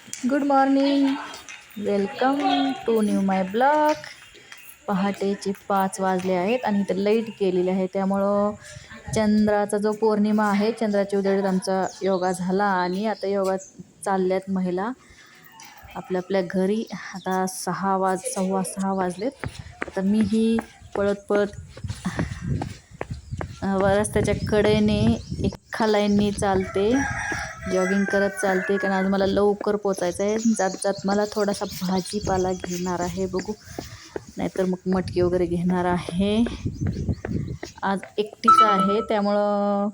Good morning, welcome to new my blog. पहाटेचे 5 वाजले आहेत आणि इथं लाईट केलेली आहे, त्यामुळं चंद्राचा जो पौर्णिमा आहे, चंद्राच्या उजेडात आमचा योगा झाला आणि आता योगा चालल्यात महिला आपल्या आपल्या घरी. आता 6:15 वाजलेत. आता मीही पळत पळत रस्त्याच्या कडेने एका लाईननी चालते, जॉगिंग करत चालते, कारण आज मला लवकर पोचायचं आहे. जात जात मला थोडासा भाजीपाला घेणार आहे, बघू, नाहीतर मग मटकी वगैरे घेणार आहे. आज एकटीच आहे, त्यामुळं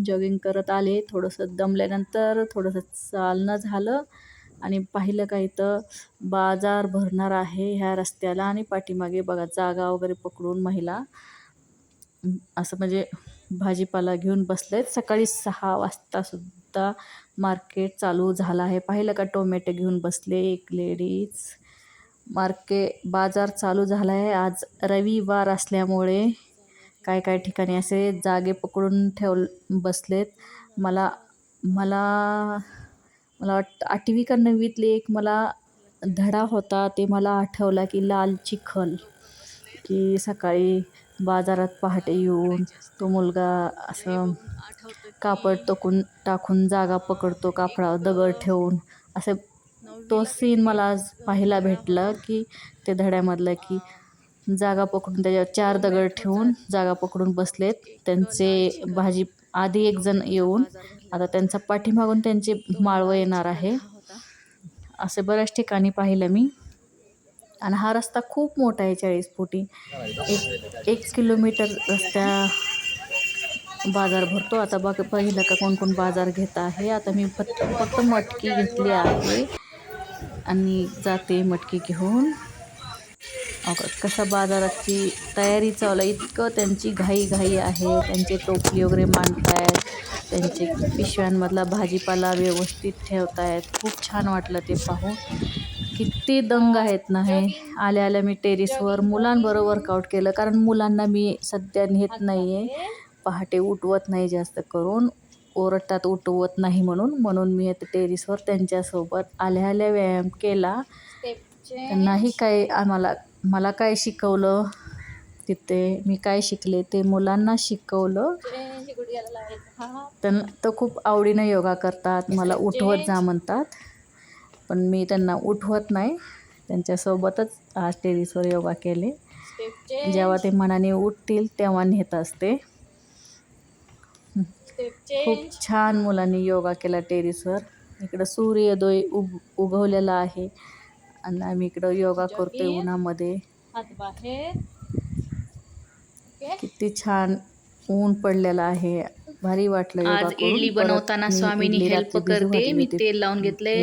जॉगिंग करत आले. थोडंसं दमल्यानंतर थोडंसं चालणं झालं आणि पाहिलं का इथं बाजार भरणार आहे ह्या रस्त्याला, आणि पाठीमागे बघा जागा वगैरे पकडून महिला असं म्हणजे भाजीपाला घेऊन बसलेत. सकाळी 6 वाजता सुद्धा मार्केट चालू झालं आहे. पाहिलं का, टोमॅटो घेऊन बसले एक लेडीज. बाजार चालू झाला आहे. आज रविवार असल्यामुळे काय काय ठिकाणी असे जागे पकडून बसलेत. मला मला मला वाटतं 8वी का 9वीतले एक मला धडा होता, ते मला आठवला की लाल चिखल, की सकाळी बाजारात पहाटे येऊन तो मुलगा असं कापड टाकून जागा पकडतो, कापडावर दगड ठेवून, असं तो सीन मला आज पाहायला भेटला, की ते धड्यामधलं, की जागा पकडून त्याच्यावर 4 दगड ठेवून जागा पकडून बसलेत. त्यांचे आधी एक जण येऊन आता त्यांचा पाठीमागून त्यांचे माळवं येणार आहे. असे बऱ्याच ठिकाणी पाहिलं मी. आणि हा रस्ता खूप मोठा आहे, 40 फुटी. 1 किलोमीटर बाजार भरतो. आता पाहिलं का कोण कोण बाजार घेत आहे. आता मी फक्त मटकी घेतली आहे आणि जाते मटकी घेऊन. कसा बाजाराची तयारी चालू आहे, इतकं त्यांची घाई आहे. त्यांचे टोपली वगैरे मांडतायत, त्यांचे पिशव्यांमधला भाजीपाला व्यवस्थित ठेवतायत. खूप छान वाटलं ते पाहून. किती दंग आहेत ना हे. आल्या मी टेरेसवर मुलांबरोबर वर्कआउट केलं, कारण मुलांना मी सध्या नेत नाही आहे. पहाटे उठवत नाही, जास्त करून ओरडतात उठवत नाही म्हणून मी आता टेरेसवर त्यांच्यासोबत आल्या व्यायाम केला. त्यांनाही मला काय शिकवलं तिथे, मी काय शिकले ते मुलांना शिकवलं. तर खूप आवडीनं योगा करतात. मला उठवत जा म्हणतात, पण मी त्यांना उठवत नाही. त्यांच्यासोबतच आज टेरेसवर योगा केले. जेव्हा ते मनाने उठतील तेव्हा नेत असते. खूप छान मुलांनी योगा केला टेरेसवर. इकडं सूर्योदय उगवलेला आहे आणि आम्ही इकडं योगा करतोय उन्हामध्ये. किती छान ऊन पडलेलं आहे, भारी वाटलं योगा आज करून. इडली बनवताना स्वामीनी हेल्प करते. मी तेल लावून घेतले,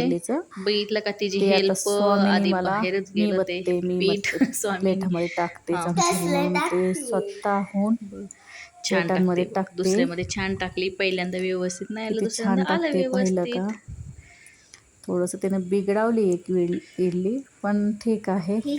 बघितलं का तिची हेल्प. आधी बाहेरच गेलं ते पीठ स्वामीनी प्लेटामध्ये टाकते, चमच्याने ते स्वतःहून छान प्लेटांमध्ये टाकते. दुसऱ्यामध्ये छान टाकली. पहिल्यांदा व्यवस्थित नाही आलं, किती छान दुसऱ्यांदा आलं टाकते, पाहिलं का. थोडंसं त्यानं बिघडावली एक इडली, पण ठीक आहे, मी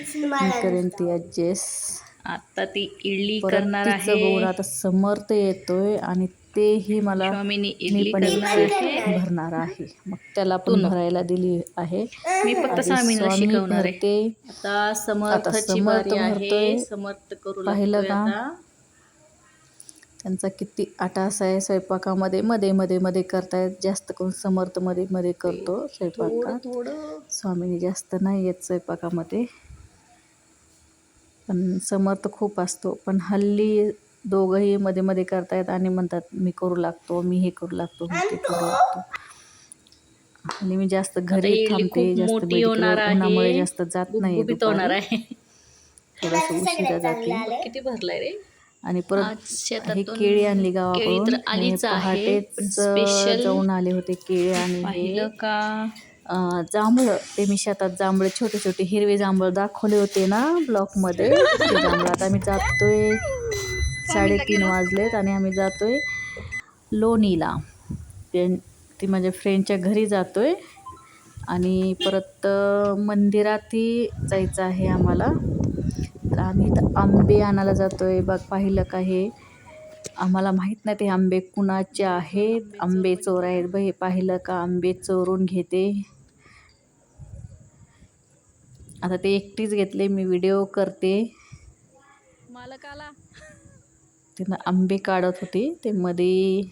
करेन ती ॲडजस्ट. आता ती इडली परत करणार तिचं आहे. बघून आता समर्थ येतोय आणि तेही मला स्वामीनी मी इडली पण करणार आहे. भरणार आहे. मग त्याला पण भरायला दिली आहे. मी फक्त स्वामींना स्वामी शिकवणार आहे. भरते, आता समर्थची बारी आहे. समर्थ करू पाहिलं लागतोय का. आता. त्यांचा किती आटास आहे स्वयंपाकामध्ये. मध्ये करतायत. जास्त करून समर्थ मध्ये करतो स्वयंपाकात. स्वामीनी जास्त नाही येत स्वयंपाकामध्ये, पण समर्थ खूप असतो. पण हल्ली दोघंही मध्ये करतायत आणि म्हणतात मी करू लागतो, मी हे करू लागतो, मी ते करू लागतो. आणि मी जास्त घरी थांबते, जास्त उन्हामुळे जास्त जात नाही दुपारी, थोडंसं उशिरा जाते. किती भरलाय रे. आणि परत हे केळी आणली गावाकडून. हे पहाटेच जाऊन आले होते केळी. आणि हे जांभळं, ते मी शेतात जांभळं छोटे हिरवे जांभळं दाखवले होते ना ब्लॉकमध्ये, ते जांभळं. आता आम्ही जातोय, 3:30 वाजलेत आणि आम्ही जातोय लोणीला. ती माझ्या फ्रेंडच्या घरी जातोय आणि परत मंदिरातही जायचं आहे आम्हाला. तर आम्ही इथं आंबे आणायला जातोय. पाहिलं का, हे आम्हाला माहीत नाही ते आंबे कुणाचे आहेत. आंबे चोर आहेत हे पाहिलं का. आंबे चोरून घेते. आता ते एकटीच घेतले, मी व्हिडिओ करते. मालकाला तिनं आंबे काढत होती, ते मध्ये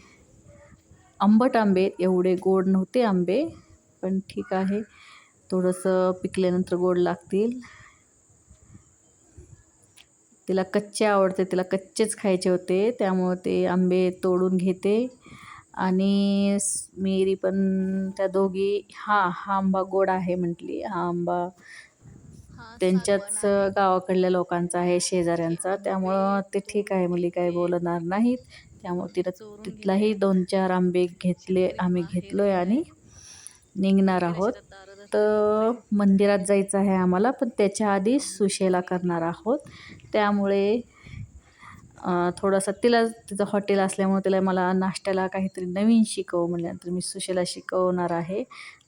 आंबट आंबे, एवढे गोड नव्हते आंबे, पण ठीक आहे, थोडंसं पिकल्यानंतर गोड लागतील. तिला कच्चे आवडते, तिला कच्चेच खायचे होते, त्यामुळे ते आंबे तोडून घेते. आणि मेरी पण त्या दोघी हा आंबा गोड आहे म्हटली. हा आंबा त्यांच्याच गावाकडल्या लोकांचा आहे, शेजाऱ्यांचा, त्यामुळं ते ठीक आहे मुली काही बोलणार नाहीत. त्यामुळे तिथलाही 2-4 आंबे घेतले, आम्ही घेतलोय आणि निघणार आहोत. तर मंदिरात जायचं आहे आम्हाला, पण त्याच्या आधी सुशेला करणार आहोत. त्यामुळे थोडासा तिचं हॉटेल असल्यामुळे तिला मला नाश्त्याला काहीतरी नवीन शिकव म्हटल्यानंतर मी सुशेला शिकवणार आहे.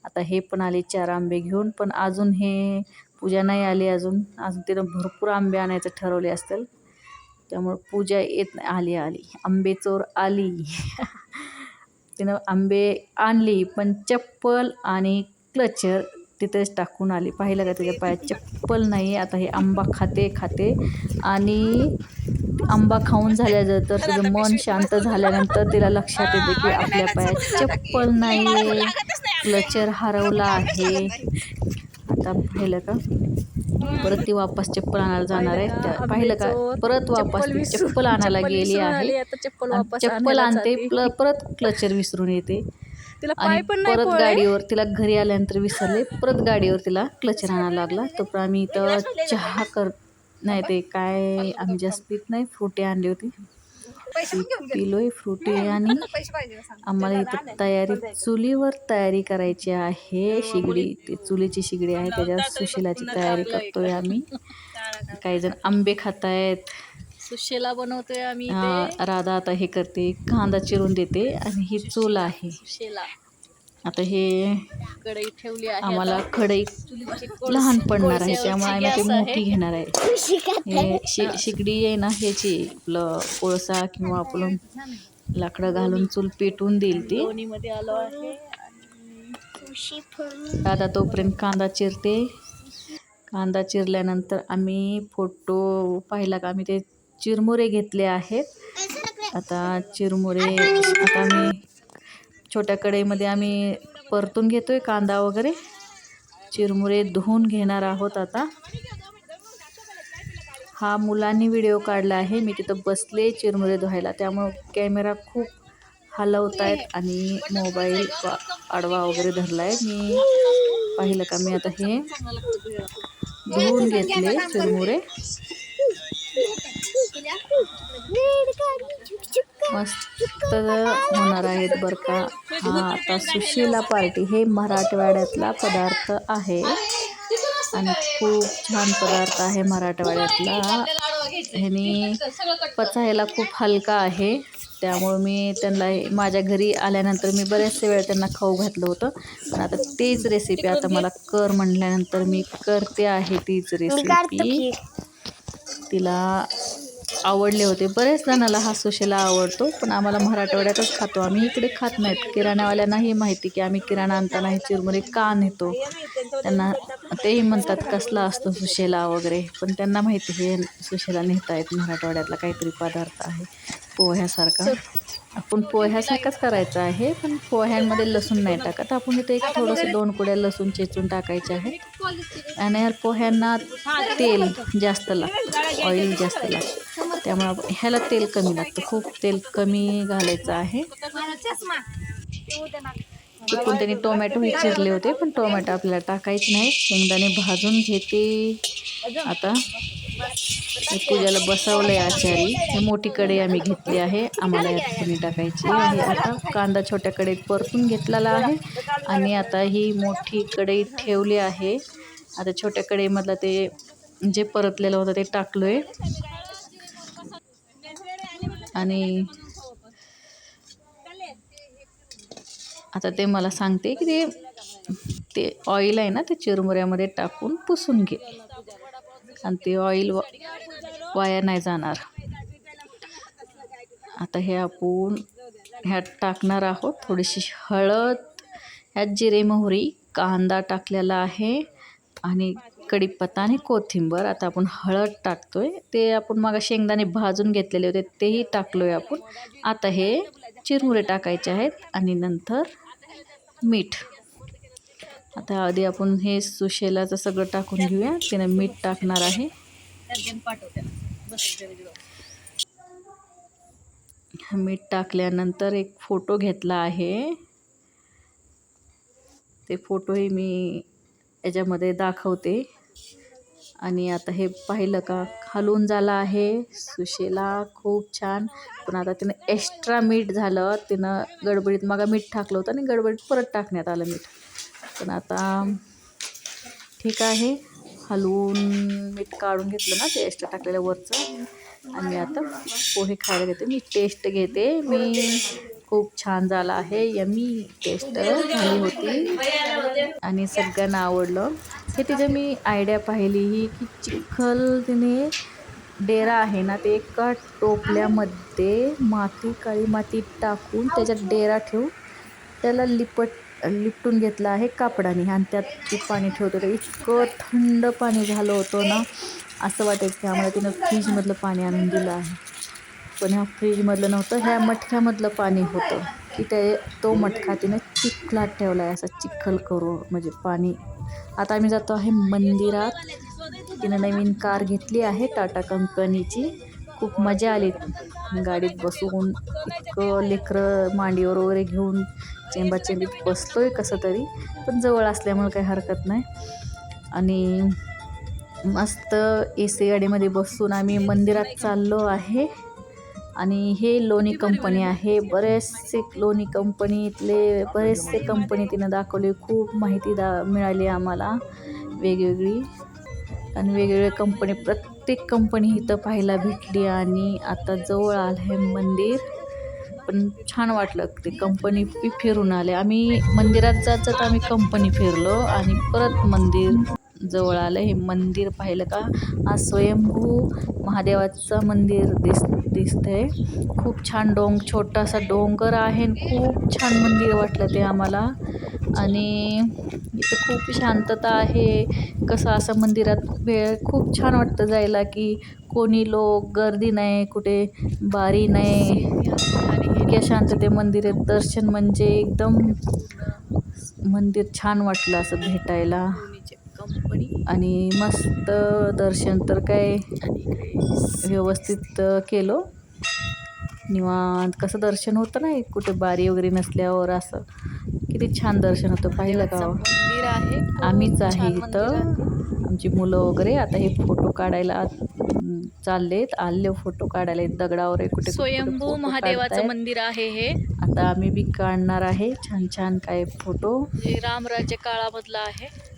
आता हे पण आले 4 आंबे घेऊन, पण अजून हे पूजा नाही आली, अजून तिनं भरपूर आंबे आणायचं ठरवले असतील, त्यामुळे पूजा येत नाही. आली आंबे चोर आली. तिनं आंबे आणली, पण चप्पल आणि क्लचर तिथेच टाकून आली. पाहिलं का, तिच्या पायात चप्पल नाही. आता हे आंबा खाते आणि आंबा खाऊन झाल्यानंतर तिचं मन शांत झाल्यानंतर तिला लक्षात येते की आपल्या पायात चप्पल नाही आहे, क्लचर हरवला आहे. आता पाहिलं का, परत ती वापस चप्पल आणायला जाणार आहे. पाहिलं का, परत वापस ती चप्पल आणायला गेली आहे. चप्पल आणते, परत क्लचर विसरून येते आणि परत गाडीवर, तिला घरी आल्यानंतर विसरले, परत गाडीवर तिला क्लचर आणायला लागला. तर आम्ही इथं चहा नाही ते काय, आम्ही जास्त पीत नाही, फ्रुटी आणली होती, पिलोय फ्रुटी. आणि आम्हाला इथं चुलीवर तयारी करायची आहे. शिगडी, ती चुलीची शिगडी आहे, त्याच्यावर सुशिलाची तयारी करतोय आम्ही. काही जण आंबे खातायत, सुशेला बनवतोय आम्ही. राधा आता हे करते, कांदा चिरून देते, आणि ही चूल आहे. आता हे कढई ठेवली आहे, आम्हाला कढई लहान पडणार आहे, त्यामुळे आम्ही ते मोठी घेणार आहे. हे शिगडी आहे ना, ह्याची आपलं कोळसा किंवा आपलं लाकडं घालून चूल पेटवून देईल ती. आता तोपर्यंत कांदा चिरते. कांदा चिरल्यानंतर आम्ही फोटो पाहिला का, आम्ही ते चिरमुरे घेतले आहेत. आता चिरमुरे, आता आम्ही छोट्या कढईमध्ये आम्ही परतून घेतोय कांदा वगैरे. चिरमुरे धुवून घेणार आहोत. आता हा मुलांनी व्हिडिओ काढला आहे, मी तिथं बसले चिरमुरे धुवायला, त्यामुळं कॅमेरा खूप हलवतायत आणि मोबाईल आडवा वगैरे धरलाय. मी पाहिलं का, मी आता हे धुवून घेतले चिरमुरे. मस्त होणार आहेत बरं का. हा आता सुशिला पार्टी, हे मराठवाड्यातला पदार्थ आहे आणि खूप छान पदार्थ आहे मराठवाड्यातला. ह्यानी पचायला खूप हलका आहे, त्यामुळे मी त्यांना माझ्या घरी आल्यानंतर मी बरेचसे वेळ त्यांना खाऊ घातलं होतं. पण आता तीच रेसिपी आता मला कर म्हटल्यानंतर मी करते आहे तीच रेसिपी. तिला आवडले होते, बरेच जणाला हा सुशेला आवडतो, पण आम्हाला मराठवाड्यातच खातो आम्ही, इकडे खात नाहीत. किराण्यावाल्यांनाही माहिती की आम्ही किराणा आणताना हे चिरमुरे का नेतो. त्यांना तेही म्हणतात कसला असतो सुशेला वगैरे, पण त्यांना माहिती हे सुशेला नेता आहेत, मराठवाड्यातला काहीतरी पदार्थ आहे पोह्यासारखा. आपण पोह्यासारखाच करायचा आहे, पण पोह्यांमध्ये लसूण नाही टाकत आपण. इथे एक थोडंसं 2 कुड्या लसूण चेचून टाकायचे आहेत. आणि पोह्यांना तेल जास्त लागतं, ऑइल जास्त लागतं, त्यामुळे ह्याला तेल कमी लागतं, खूप तेल कमी घालायचं आहे. चुकून त्यांनी टोमॅटोही चिरले होते, पण टोमॅटो आपल्याला टाकायचे नाहीत. शेंगदाणे भाजून घेते. आता पूजाला बसवलंय आचारी. ही मोठी कढई आम्ही घेतली आहे, आम्हाला यात फोडणी टाकायची आहे. आता कांदा छोट्या कढईत परतून घेतलेला आहे आणि आता ही मोठी कढई ठेवली आहे. आता छोट्या कढईमधलं ते जे परतलेलं होतं ते टाकलोय आणि आता ते मला सांगते की ते ऑइल आहे ना, ते चिरमुऱ्यामध्ये टाकून पुसून घे आणि ते ऑइल वाया नाही जाणार. आता हे आपण ह्यात टाकणार आहोत थोडीशी हळद, ह्यात जिरे मोहरी, कांदा टाकलेला आहे आणि कढीपत्ता आणि कोथिंबर. आता आपण हळद टाकतोय. ते आपण मग शेंगदाणे भाजून घेतलेले होते तेही टाकलोय आपण. आता हे चिरमुरे टाकायचे आहेत आणि नंतर मीठ. आता आधी आपण हे सुशेलाचं सगळं टाकून घेऊया. तिने मीठ टाकणार आहे. मीठ टाकल्यानंतर एक फोटो घेतला आहे. ते फोटोही मी याच्यामध्ये दाखवते. आणि आता हे पाहिलं का हलवून झालं आहे सुशेला, खूप छान. पण आता तिनं एक्स्ट्रा मीठ झालं, तिनं गडबडीत मग मीठ टाकलं होतं आणि गडबडीत परत टाकण्यात आलं मीठ. पण आता ठीक आहे, हलवून मीठ काढून घेतलं ना ते एक्स्ट्रा टाकलेलं वरचं. आणि आता पोहे खायला घेते. मी टेस्ट घेते. मी खूप छान झाला आहे, यमी टेस्ट झाली होती आणि सगळ्यांना आवडलं. हे तिचं मी आयडिया पाहिली ही की चिखल तिने डेरा आहे ना ते एका टोपल्यामध्ये काळी माती टाकून त्याच्यात डेरा ठेवून त्याला लिपटून घेतला आहे कापडाने आणि त्यात ती पाणी ठेवत होतं. इतकं थंड पाणी झालं होतं ना, असं वाटायचं की आम्हाला तिनं फ्रीजमधलं पाणी आणून दिलं आहे. पण ह्या फ्रीजमधलं नव्हतं, ह्या मटक्यामधलं पाणी होतं की तो मटका तिनं चिखलात ठेवला आहे, असा चिखल करून म्हणजे पाणी. आता आम्ही जातो आहे मंदिरात. तिनं नवीन कार घेतली आहे टाटा कंपनीची. खूप मजा आली गाडीत बसून. इतकं लेकरं मांडीवर वगैरे घेऊन चेंबाचेंबीत बसतोय कसं तरी, पण जवळ असल्यामुळे काही हरकत नाही. आणि मस्त AC गाडीमध्ये बसून आम्ही मंदिरात चाललो आहे. आणि हे लोणी कंपनी आहे. बरेचसे लोणी कंपनीतले बरेचसे कंपनी तिनं दाखवले. खूप माहिती मिळाली आम्हाला वेगवेगळी. आणि वेगवेगळ्या कंपनी, प्रत्येक कंपनी इथं पाहायला भेटली. आणि आता जवळ आलं आहे मंदिर. पण छान वाटलं ते कंपनी फिरून आले. आम्ही मंदिरात जात आम्ही कंपनी फिरलो आणि परत मंदिर जवळ आलं. हे मंदिर पाहिलं का, हा स्वयंभू महादेवाचं मंदिर दिसतंय. खूप छान छोटासा डोंगर आहे. खूप छान मंदिर वाटलं ते आम्हाला. आणि इथं खूप शांतता आहे. कसं असं मंदिरात खूप छान वाटतं जायला की कोणी गर्दी नाही, कुठे बारी नाही. इतक्या शांतते मंदिरात दर्शन म्हणजे एकदम मंदिर छान वाटलं असं भेटायला. आणि मस्त दर्शन तर काय व्यवस्थित केलं. निवांत कसं दर्शन होतं ना, कुठे बारी वगैरे नसल्यावर असं किती छान दर्शन होतं. पाहिलं का, आम्हीच आहे इथं, आमची मुलं वगैरे. आता हे फोटो काढायला चाललेत, आले फोटो काढायला दगडावर कुठे स्वयंभू महादेवाचं मंदिर आहे हे. आता आम्ही बी काढणार आहे छान छान काय फोटो. रामराज्य काळामधला आहे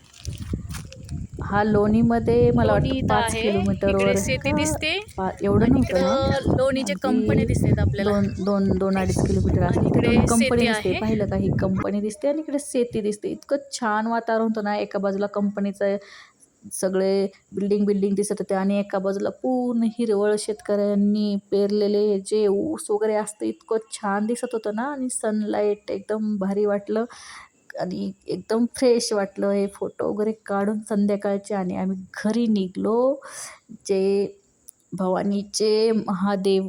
हा लोणीमध्ये मला वाटतं 5 आहे. किलोमीटरवर इकडे शेती दिसते. एवढं नव्हतं ना, लोणीचे कंपनी दिसतात आपल्याला. 2-2.5 किलोमीटर असं तिथे इकडे कंपनी शेती दिसते. आहे. पाहिलं का, ही कंपनी दिसते आणि इकडे शेती दिसते. इतकं छान वातावरण होतं ना. एका बाजूला कंपनीचं सगळे बिल्डिंग दिसत होते आणि एका बाजूला पूर्ण हिरवळ, शेतकऱ्यांनी पेरलेले जे ऊस वगैरे असतं, इतकं छान दिसत होतं ना. आणि सनलाईट एकदम भारी वाटलं आणि एकदम फ्रेश वाटलं. हे फोटो वगैरे काढून संध्याकाळचे आणि आम्ही घरी निघलो. जे भवानीचे महादेव